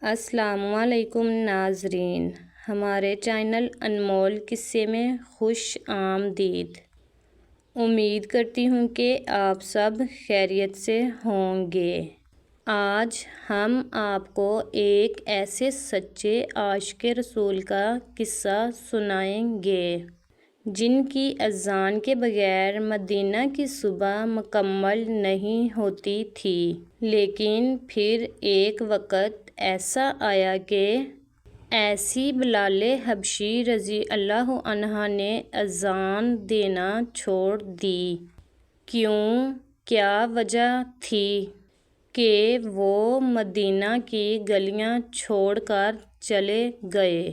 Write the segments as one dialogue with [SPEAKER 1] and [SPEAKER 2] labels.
[SPEAKER 1] السلام علیکم ناظرین، ہمارے چینل انمول قصے میں خوش آمدید۔ امید کرتی ہوں کہ آپ سب خیریت سے ہوں گے۔ آج ہم آپ کو ایک ایسے سچے عاشق رسول کا قصہ سنائیں گے جن کی اذان کے بغیر مدینہ کی صبح مکمل نہیں ہوتی تھی، لیکن پھر ایک وقت ایسا آیا کہ ایسی بلال حبشی رضی اللہ عنہ نے اذان دینا چھوڑ دی۔ کیوں؟ کیا وجہ تھی کہ وہ مدینہ کی گلیاں چھوڑ کر چلے گئے؟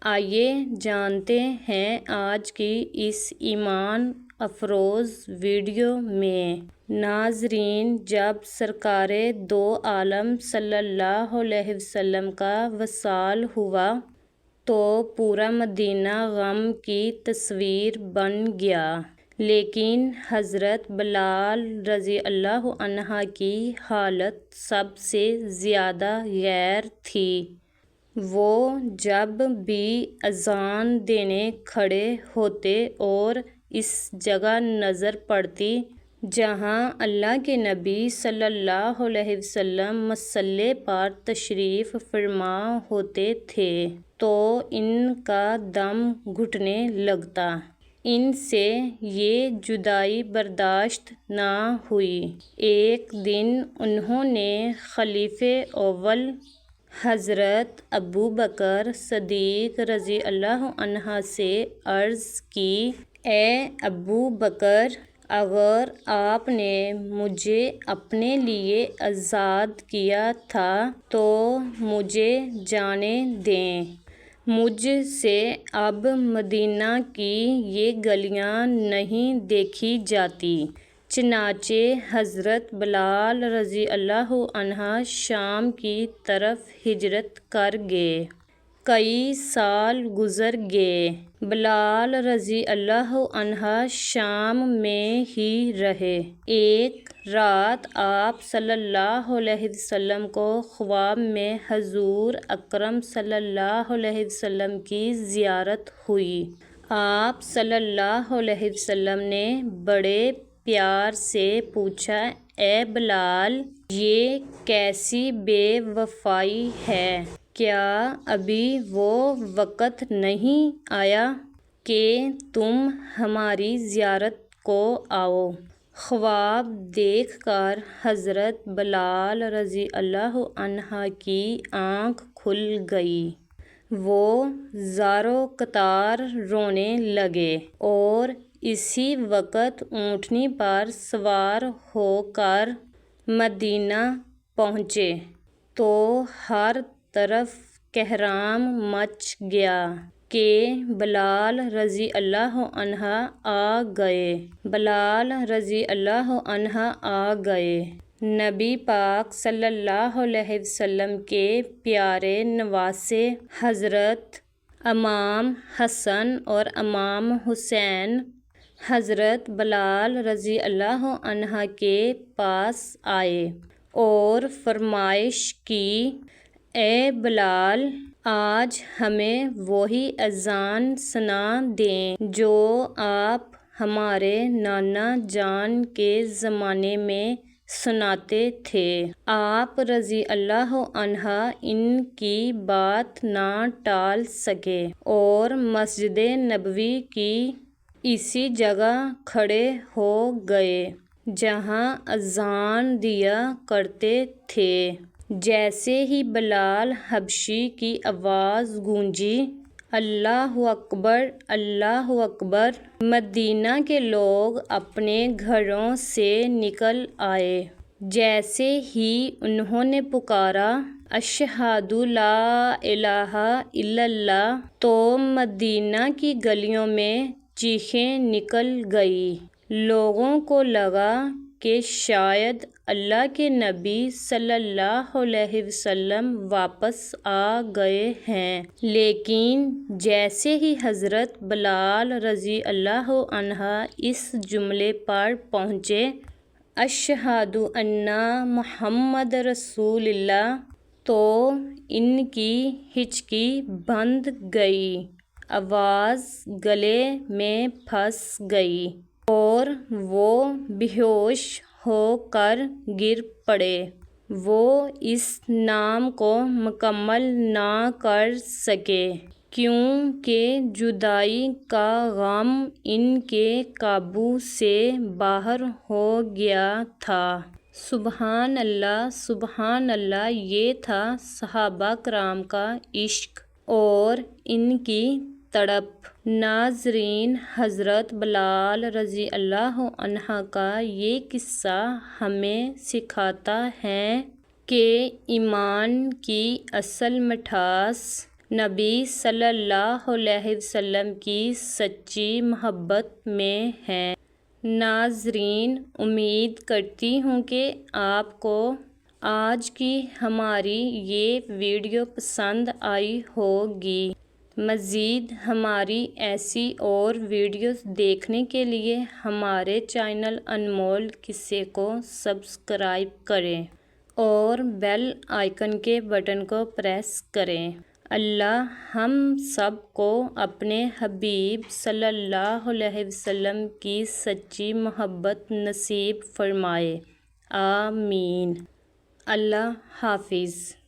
[SPEAKER 1] آئیے جانتے ہیں آج کی اس ایمان افروز ویڈیو میں۔ ناظرین، جب سرکار دو عالم صلی اللہ علیہ وسلم کا وصال ہوا تو پورا مدینہ غم کی تصویر بن گیا، لیکن حضرت بلال رضی اللہ عنہ کی حالت سب سے زیادہ غیر تھی۔ وہ جب بھی اذان دینے کھڑے ہوتے اور اس جگہ نظر پڑتی جہاں اللہ کے نبی صلی اللہ علیہ وسلم مصلی پر تشریف فرما ہوتے تھے تو ان کا دم گھٹنے لگتا۔ ان سے یہ جدائی برداشت نہ ہوئی۔ ایک دن انہوں نے خلیفہ اول حضرت ابوبکر صدیق رضی اللہ عنہ سے عرض کی، اے ابو بکر، اگر آپ نے مجھے اپنے لیے آزاد کیا تھا تو مجھے جانے دیں۔ مجھ سے اب مدینہ کی یہ گلیاں نہیں دیکھی جاتی۔ چنانچہ حضرت بلال رضی اللہ عنہ شام کی طرف ہجرت کر گئے۔ کئی سال گزر گئے۔ بلال رضی اللہ عنہ شام میں ہی رہے۔ ایک رات آپ صلی اللہ علیہ وسلم کو خواب میں حضور اکرم صلی اللہ علیہ وسلم کی زیارت ہوئی۔ آپ صلی اللہ علیہ وسلم نے بڑے پیار سے پوچھا، اے بلال، یہ کیسی بے وفائی ہے؟ کیا ابھی وہ وقت نہیں آیا کہ تم ہماری زیارت کو آؤ؟ خواب دیکھ کر حضرت بلال رضی اللہ عنہ کی آنکھ کھل گئی۔ وہ زاروں قطار رونے لگے اور اسی وقت اونٹنی پر سوار ہو کر مدینہ پہنچے تو ہر طرف کہرام مچ گیا کہ بلال رضی اللہ عنہ آ گئے، بلال رضی اللہ عنہ آ گئے۔ نبی پاک صلی اللہ علیہ وسلم کے پیارے نواسے حضرت امام حسن اور امام حسین حضرت بلال رضی اللہ عنہ کے پاس آئے اور فرمائش کی، اے بلال، آج ہمیں وہی اذان سنا دیں جو آپ ہمارے نانا جان کے زمانے میں سناتے تھے۔ آپ رضی اللہ عنہ ان کی بات نہ ٹال سکے اور مسجد نبوی کی اسی جگہ کھڑے ہو گئے جہاں اذان دیا کرتے تھے۔ جیسے ہی بلال حبشی کی آواز گونجی، اللہ اکبر، اللہ اکبر، مدینہ کے لوگ اپنے گھروں سے نکل آئے۔ جیسے ہی انہوں نے پکارا، اشہد لا الہ الا اللہ، تو مدینہ کی گلیوں میں چیخیں نکل گئیں۔ لوگوں کو لگا کہ شاید اللہ کے نبی صلی اللہ علیہ وسلم واپس آ گئے ہیں، لیکن جیسے ہی حضرت بلال رضی اللہ عنہ اس جملے پر پہنچے، اشہد ان محمد رسول اللہ، تو ان کی ہچکی بند گئی، آواز گلے میں پھنس گئی اور وہ بے ہوش ہو کر گر پڑے۔ وہ اس نام کو مکمل نہ کر سکے کیونکہ جدائی کا غم ان کے قابو سے باہر ہو گیا تھا۔ سبحان اللہ، سبحان اللہ، یہ تھا صحابہ کرام کا عشق اور ان کی تڑپ۔ ناظرین، حضرت بلال رضی اللہ عنہ کا یہ قصہ ہمیں سکھاتا ہے کہ ایمان کی اصل مٹھاس نبی صلی اللہ علیہ وسلم کی سچی محبت میں ہے۔ ناظرین، امید کرتی ہوں کہ آپ کو آج کی ہماری یہ ویڈیو پسند آئی ہوگی۔ مزید ہماری ایسی اور ویڈیوز دیکھنے کے لیے ہمارے چینل انمول قصے کو سبسکرائب کریں اور بیل آئیکن کے بٹن کو پریس کریں۔ اللہ ہم سب کو اپنے حبیب صلی اللہ علیہ وسلم کی سچی محبت نصیب فرمائے، آمین۔ اللہ حافظ۔